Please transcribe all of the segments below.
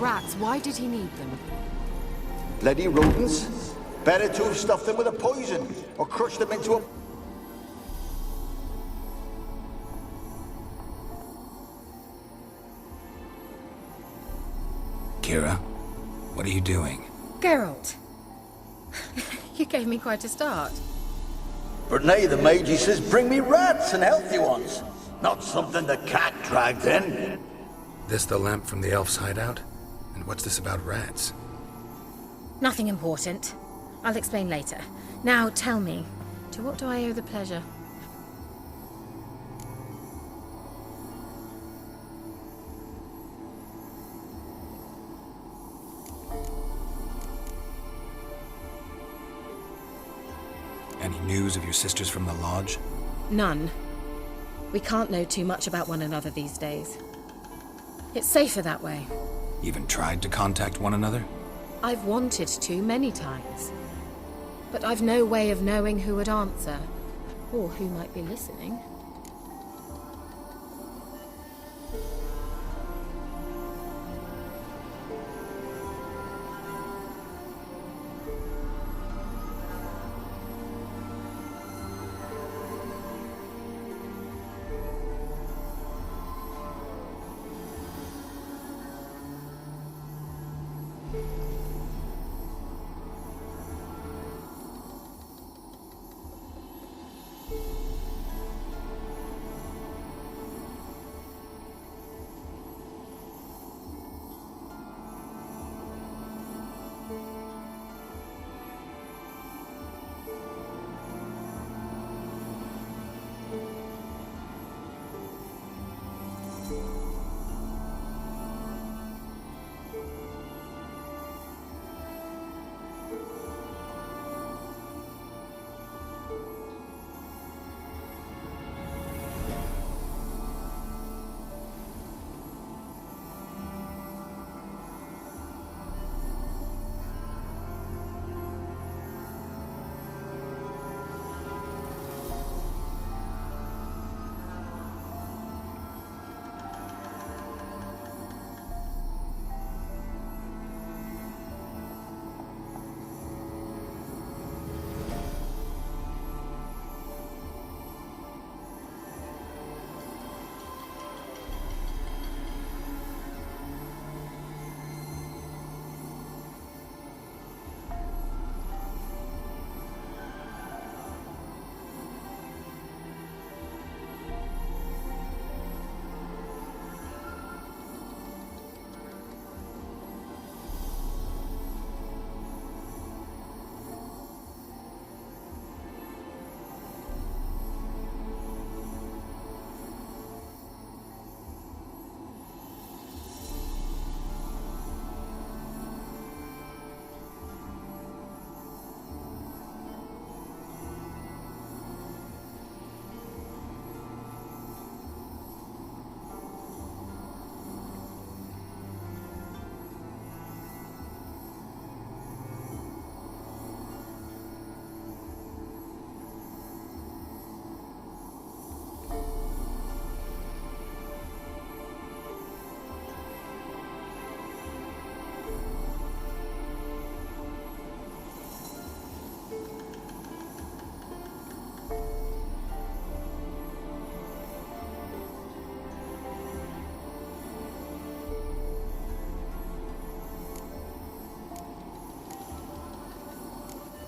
rats, why did he need them? Bloody rodents. Better to have stuffed them with a poison, or crushed them into a... Kira, what are you doing? Geralt! You gave me quite a start. Brunei the mage, he says, bring me rats and healthy ones. Not something the cat dragged in. This the lamp from the elf's hideout? And what's this about rats? Nothing important. I'll explain later. Now tell me, to what do I owe the pleasure? Any news of your sisters from the lodge? None. We can't know too much about one another these days. It's safer that way. Even tried to contact one another? I've wanted to many times. But I've no way of knowing who would answer, or who might be listening.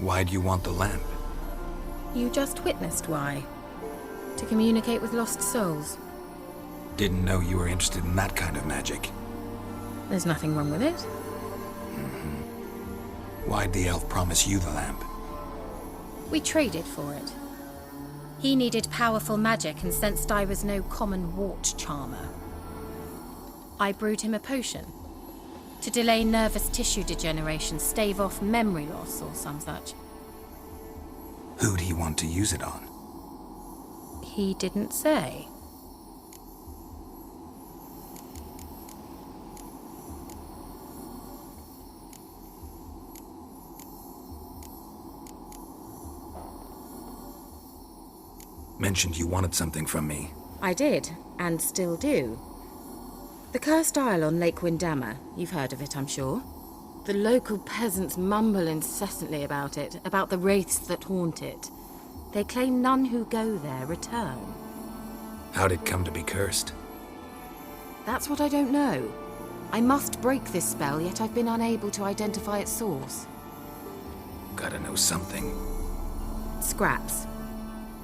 Why do you want the lamp? You just witnessed why. To communicate with lost souls. Didn't know you were interested in that kind of magic. There's nothing wrong with it. Why'd the elf promise you the lamp? We traded for it. He needed powerful magic and sensed I was no common wart charmer. I brewed him a potion. To delay nervous tissue degeneration, stave off memory loss or some such. Who'd he want to use it on? He didn't say. Mentioned you wanted something from me. I did, and still do. The Cursed Isle on Lake Windammer. You've heard of it, I'm sure. The local peasants mumble incessantly about it, about the wraiths that haunt it. They claim none who go there return. How'd it come to be cursed? That's what I don't know. I must break this spell, yet I've been unable to identify its source. Gotta know something. Scraps.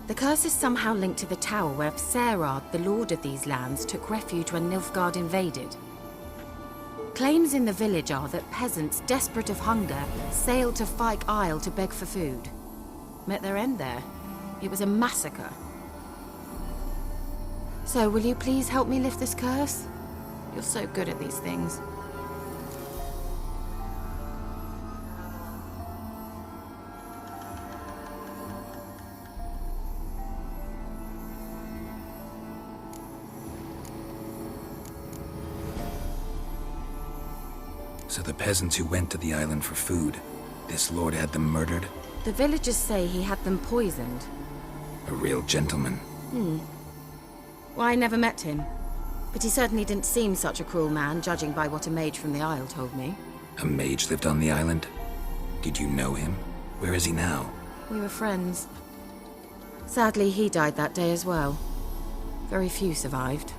The curse is somehow linked to the tower where Serad, the lord of these lands, took refuge when Nilfgaard invaded. Claims in the village are that peasants, desperate of hunger, sailed to Fyke Isle to beg for food. Met their end there. It was a massacre. So, will you please help me lift this curse? You're so good at these things. So the peasants who went to the island for food, this lord had them murdered? The villagers say he had them poisoned. A real gentleman. Well, I never met him. But he certainly didn't seem such a cruel man, judging by what a mage from the Isle told me. A mage lived on the island? Did you know him? Where is he now? We were friends. Sadly, he died that day as well. Very few survived.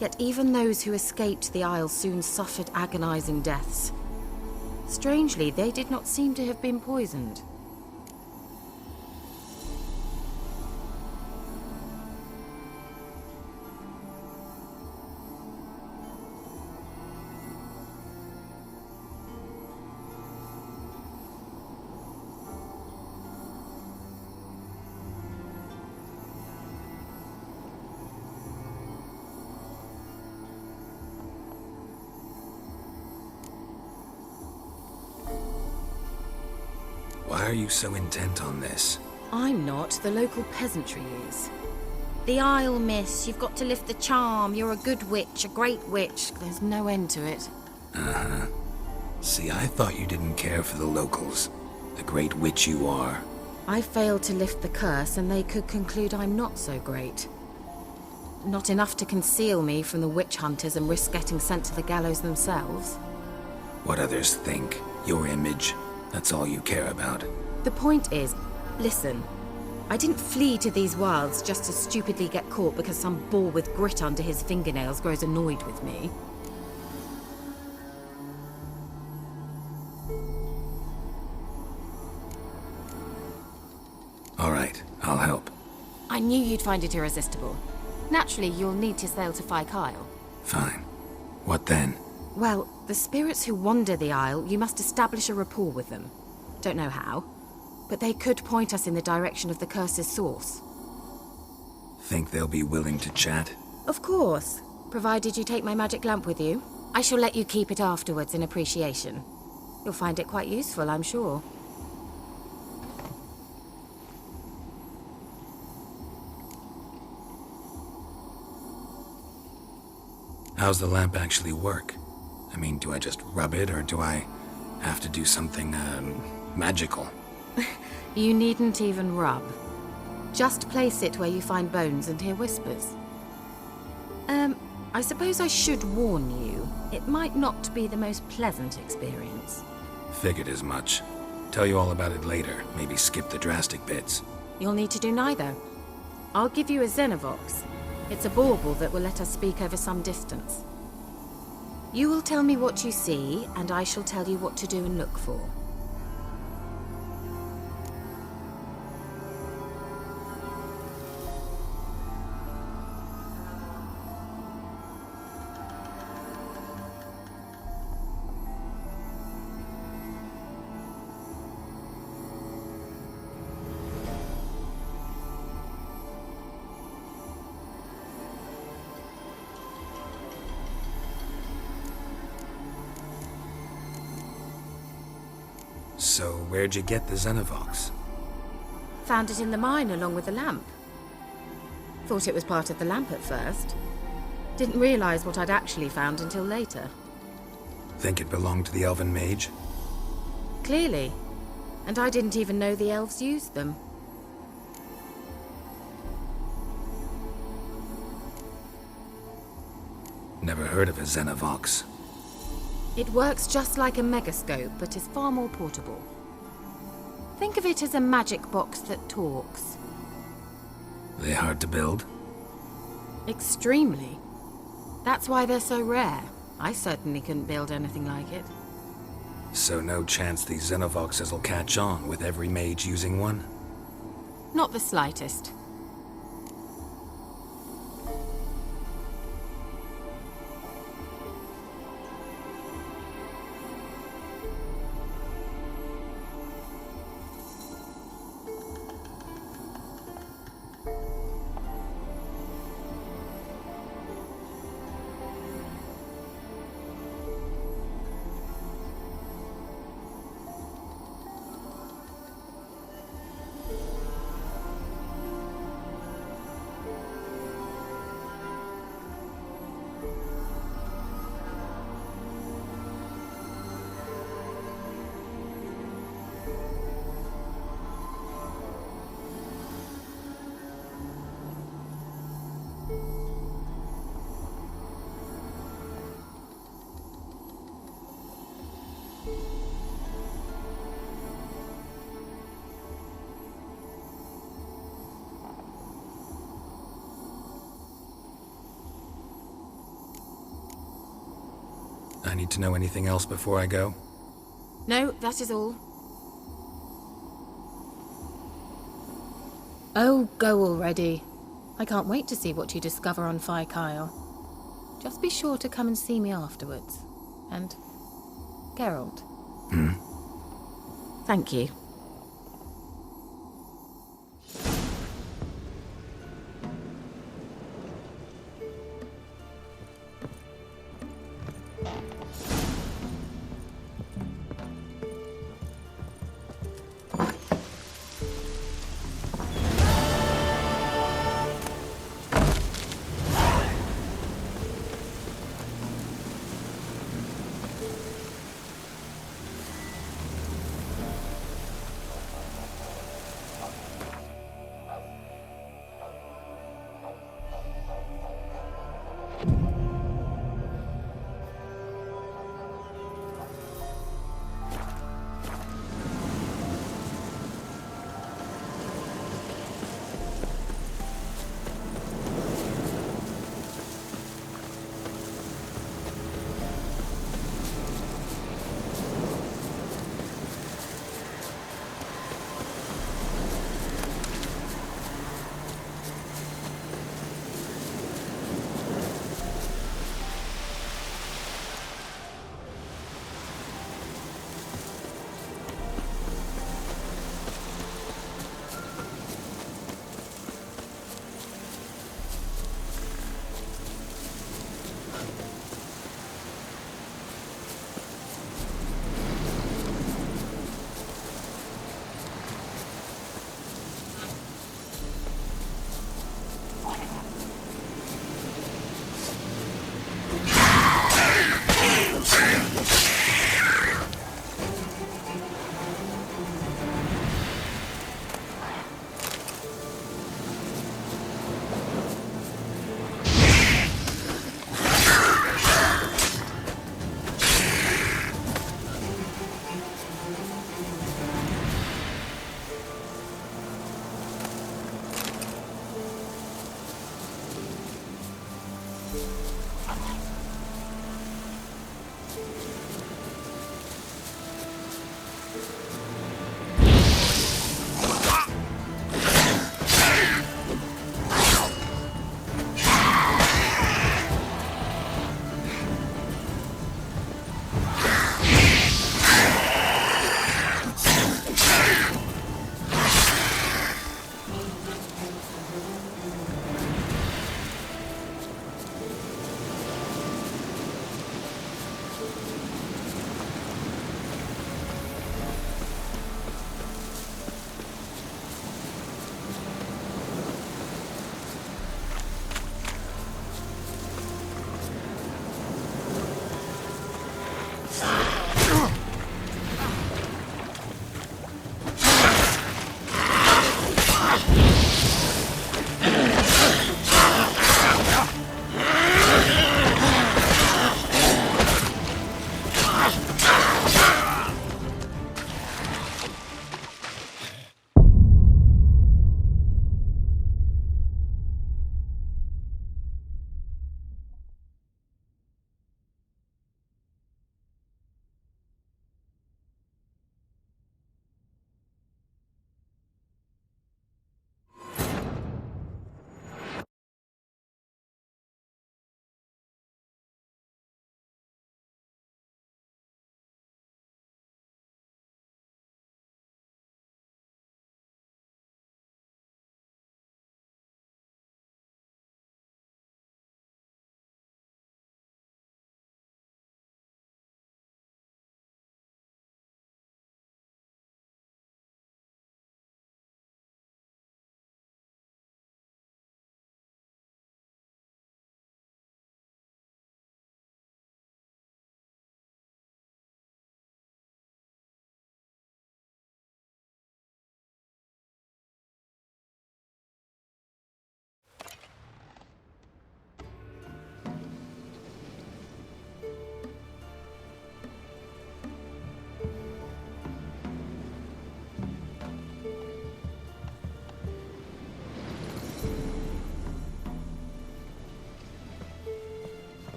Yet even those who escaped the Isle soon suffered agonizing deaths. Strangely, they did not seem to have been poisoned. Why are you so intent on this? I'm not, the local peasantry is. The Isle, miss. You've got to lift the charm. You're a good witch, a great witch. There's no end to it. Uh-huh. See, I thought you didn't care for the locals. The great witch you are. I failed to lift the curse, and they could conclude I'm not so great. Not enough to conceal me from the witch hunters and risk getting sent to the gallows themselves. What others think, your image, that's all you care about. The point is, listen, I didn't flee to these wilds just to stupidly get caught because some boar with grit under his fingernails grows annoyed with me. All right, I'll help. I knew you'd find it irresistible. Naturally, you'll need to sail to Fyke Isle. Fine. What then? Well, the spirits who wander the Isle, you must establish a rapport with them. Don't know how, but they could point us in the direction of the curse's source. Think they'll be willing to chat? Of course, provided you take my magic lamp with you. I shall let you keep it afterwards in appreciation. You'll find it quite useful, I'm sure. How's the lamp actually work? I mean, do I just rub it, or do I have to do something, magical? You needn't even rub. Just place it where you find bones and hear whispers. I suppose I should warn you, it might not be the most pleasant experience. Figured as much. Tell you all about it later, maybe skip the drastic bits. You'll need to do neither. I'll give you a Xenovox. It's a bauble that will let us speak over some distance. You will tell me what you see, and I shall tell you what to do and look for. So, where'd you get the Xenovox? Found it in the mine along with the lamp. Thought it was part of the lamp at first. Didn't realize what I'd actually found until later. Think it belonged to the Elven Mage? Clearly. And I didn't even know the elves used them. Never heard of a Xenovox. It works just like a megascope, but is far more portable. Think of it as a magic box that talks. They hard to build? Extremely. That's why they're so rare. I certainly couldn't build anything like it. So no chance these Xenovoxes will catch on with every mage using one? Not the slightest. I need to know anything else before I go? No, that is all. Oh, go already. I can't wait to see what you discover on Kyle. Just be sure to come and see me afterwards. And Geralt. Thank you.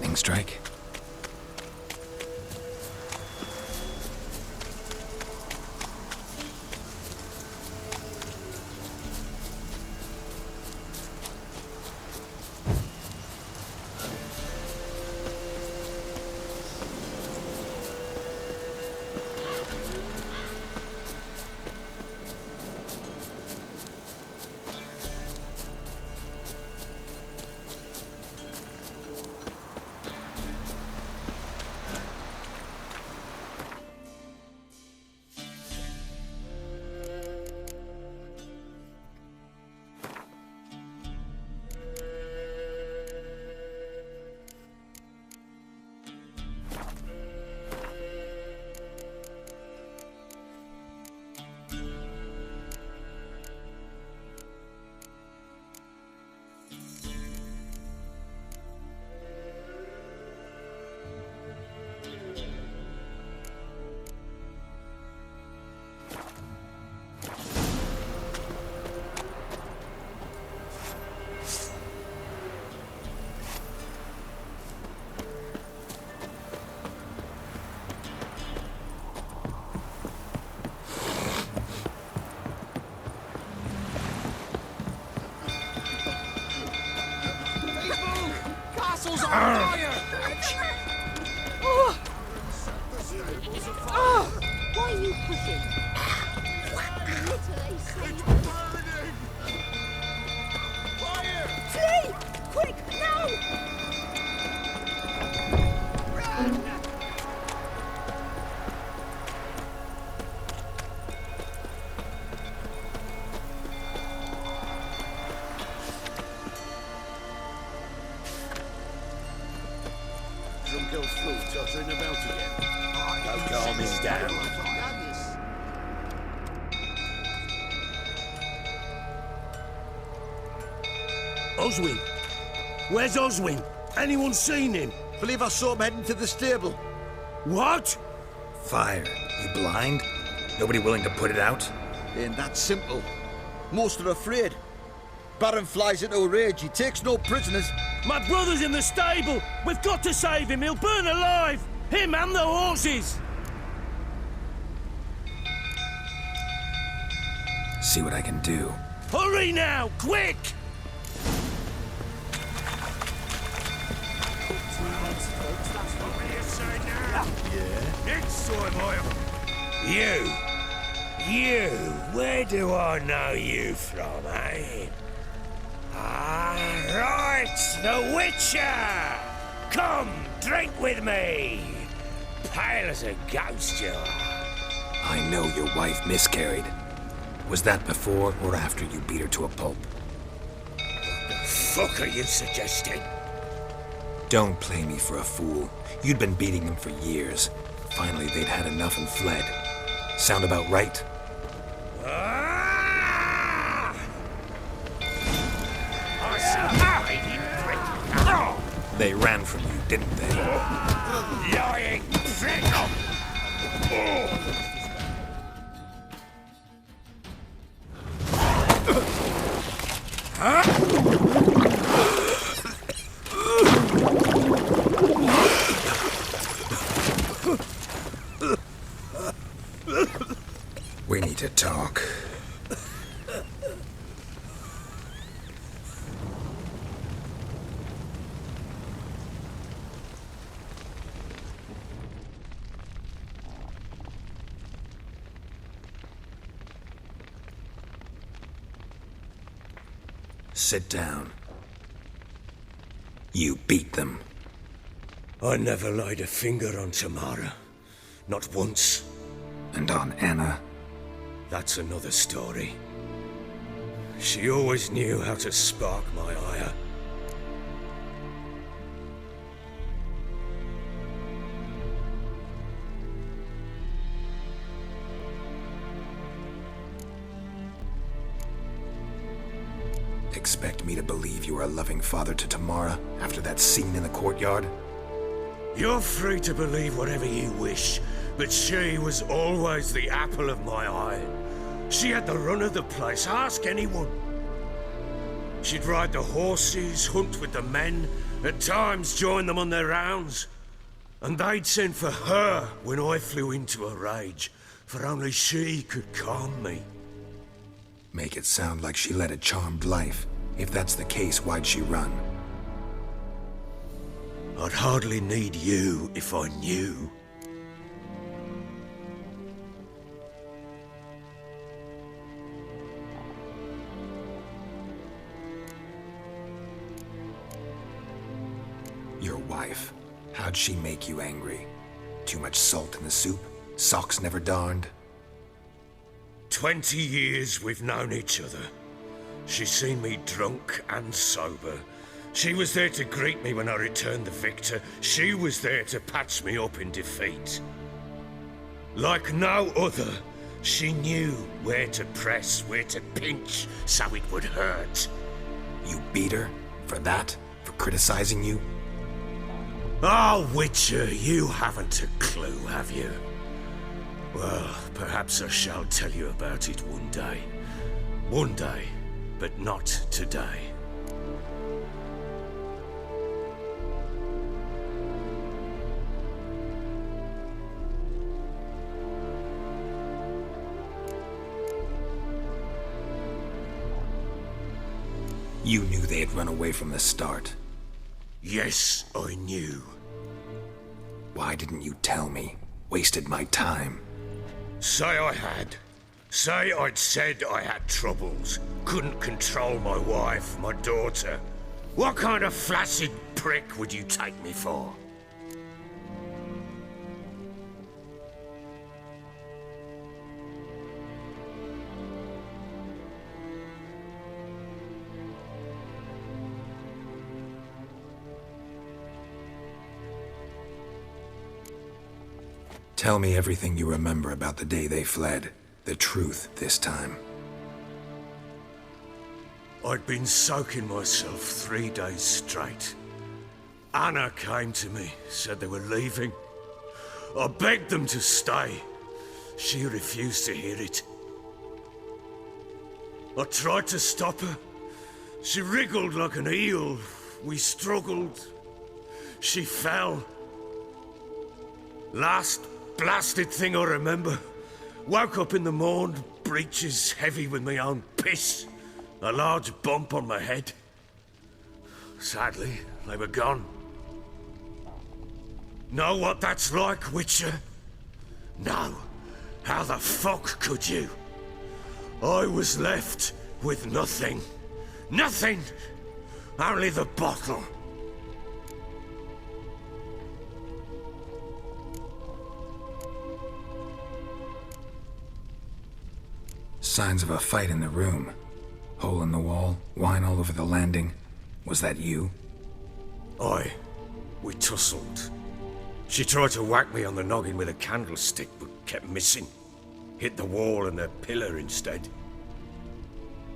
lightning strike. Castle's on fire! Why are you pushing? Literally saying... Fire! Flee! Quick, now! Drumkill's flute tottering about again. Now calm him down. Oswin? Where's Oswin? Anyone seen him? Believe I saw him heading to the stable. What? Fire. You blind? Nobody willing to put it out? Ain't that simple. Most are afraid. Baron flies into a rage. He takes no prisoners. My brother's in the stable! We've got to save him! He'll burn alive! Him and the horses! See what I can do. Hurry now! Quick! You, where do I know you from, eh? Ah, right, the Witcher! Come, drink with me! Pale as a ghost, you are. I know your wife miscarried. Was that before or after you beat her to a pulp? What the fuck are you suggesting? Don't play me for a fool. You'd been beating them for years. Finally, they'd had enough and fled. Sound about right? Ah! I said, They ran from you, didn't they? lying prick! We need to talk. Sit down. You beat them. I never laid a finger on Tamara. Not once. And on Anna. That's another story. She always knew how to spark my ire. Expect me to believe you are a loving father to Tamara after that scene in the courtyard? You're free to believe whatever you wish, but she was always the apple of my eye. She had the run of the place, ask anyone. She'd ride the horses, hunt with the men, At times joined them on their rounds. And they'd send for her when I flew into a rage, for only she could calm me. Make it sound like she led a charmed life. If that's the case, why'd she run? I'd hardly need you if I knew. Your wife. How'd she make you angry? Too much salt in the soup? Socks never darned? 20 years we've known each other. She's seen me drunk and sober. She was there to greet me when I returned the victor. She was there to patch me up in defeat. Like no other, she knew where to press, where to pinch, so it would hurt. You beat her? For that? For criticizing you? Oh, Witcher, you haven't a clue, have you? Well, perhaps I shall tell you about it one day. One day, but not today. You knew they had run away from the start. Yes, I knew. Why didn't you tell me? Wasted my time. Say I had. Say I'd said I had troubles. Couldn't control my wife, my daughter. What kind of flaccid prick would you take me for? Tell me everything you remember about the day they fled. The truth this time. I'd been soaking myself 3 days straight. Anna came to me, said they were leaving. I begged them to stay. She refused to hear it. I tried to stop her. She wriggled like an eel. We struggled. She fell. Last blasted thing I remember. Woke up in the morn, breeches heavy with my own piss. A large bump on my head. Sadly, they were gone. Know what that's like, Witcher? No. How the fuck could you? I was left with nothing. Nothing! Only the bottle. Signs of a fight in the room. Hole in the wall, wine all over the landing. Was that you? Aye. We tussled. She tried to whack me on the noggin with a candlestick, but kept missing. Hit the wall and a pillar instead.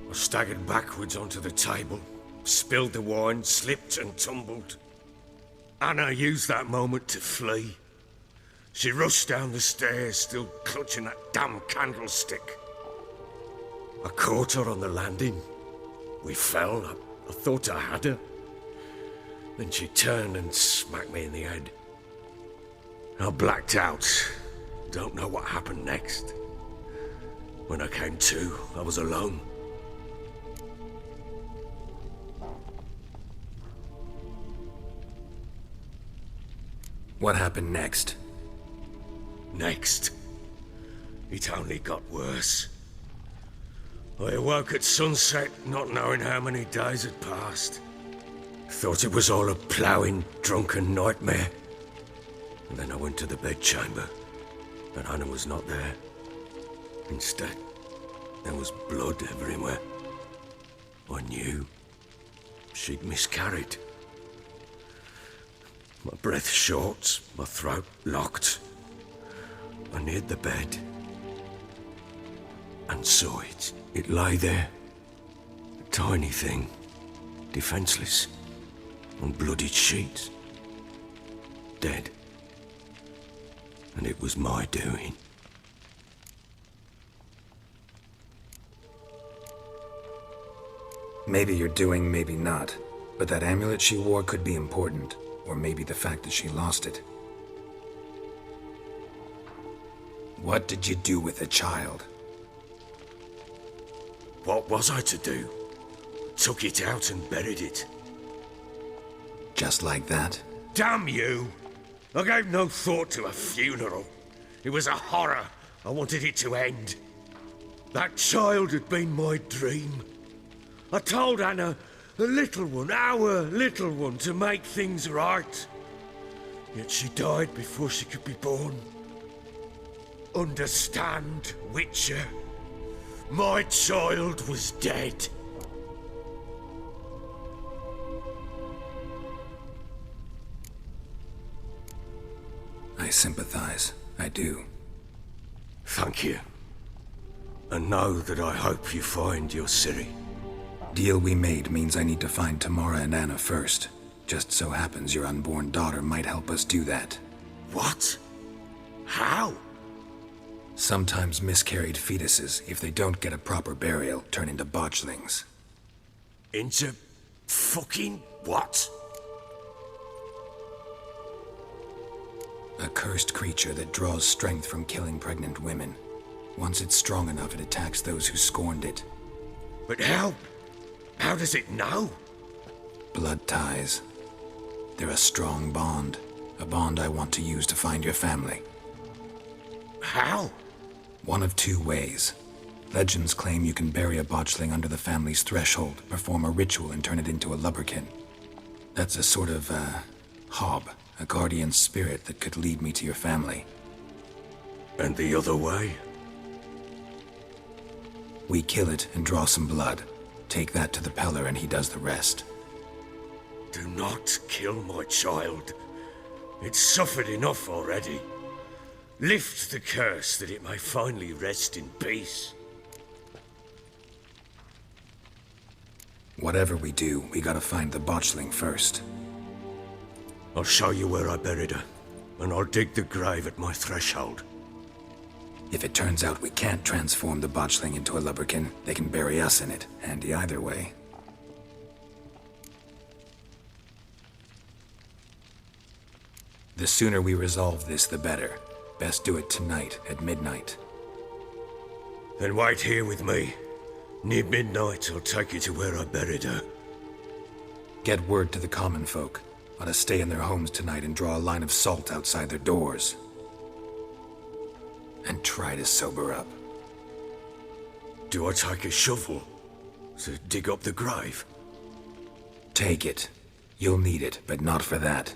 I staggered backwards onto the table, spilled the wine, slipped and tumbled. Anna used that moment to flee. She rushed down the stairs, still clutching that damn candlestick. I caught her on the landing. We fell. I thought I had her. Then she turned and smacked me in the head. I blacked out. Don't know what happened next. When I came to, I was alone. What happened next? Next, it only got worse. I awoke at sunset, not knowing how many days had passed. Thought it was all a ploughing, drunken nightmare. And then I went to the bedchamber, but Anna was not there. Instead, there was blood everywhere. I knew she'd miscarried. My breath short, my throat locked. I neared the bed and saw it. It lay there, a tiny thing, defenseless, on bloodied sheets, dead. And it was my doing. Maybe you're doing, maybe not. But that amulet she wore could be important, or maybe the fact that she lost it. What did you do with the child? What was I to do? Took it out and buried it. Just like that? Damn you! I gave no thought to a funeral. It was a horror. I wanted it to end. That child had been my dream. I told Anna, the little one, our little one, to make things right. Yet she died before she could be born. Understand, Witcher? My child was dead. I sympathize. I do. Thank you. And know that I hope you find your Ciri. Deal we made means I need to find Tamara and Anna first. Just so happens your unborn daughter might help us do that. What? How? Sometimes miscarried fetuses, if they don't get a proper burial, turn into botchlings. Into fucking what? A cursed creature that draws strength from killing pregnant women. Once it's strong enough, it attacks those who scorned it. But how? How does it know? Blood ties. They're a strong bond. A bond I want to use to find your family. How? One of two ways. Legends claim you can bury a botchling under the family's threshold, perform a ritual, and turn it into a lubberkin. That's a sort of, hob, a guardian spirit that could lead me to your family. And the other way? We kill it and draw some blood. Take that to the Peller and he does the rest. Do not kill my child. It's suffered enough already. Lift the curse that it may finally rest in peace. Whatever we do, we gotta find the botchling first. I'll show you where I buried her, and I'll dig the grave at my threshold. If it turns out we can't transform the botchling into a lubberkin, they can bury us in it. Handy either way. The sooner we resolve this, the better. Best do it tonight, at midnight. Then wait here with me. Near midnight, I'll take you to where I buried her. Get word to the common folk. Ought to stay in their homes tonight and draw a line of salt outside their doors. And try to sober up. Do I take a shovel to dig up the grave? Take it. You'll need it, but not for that.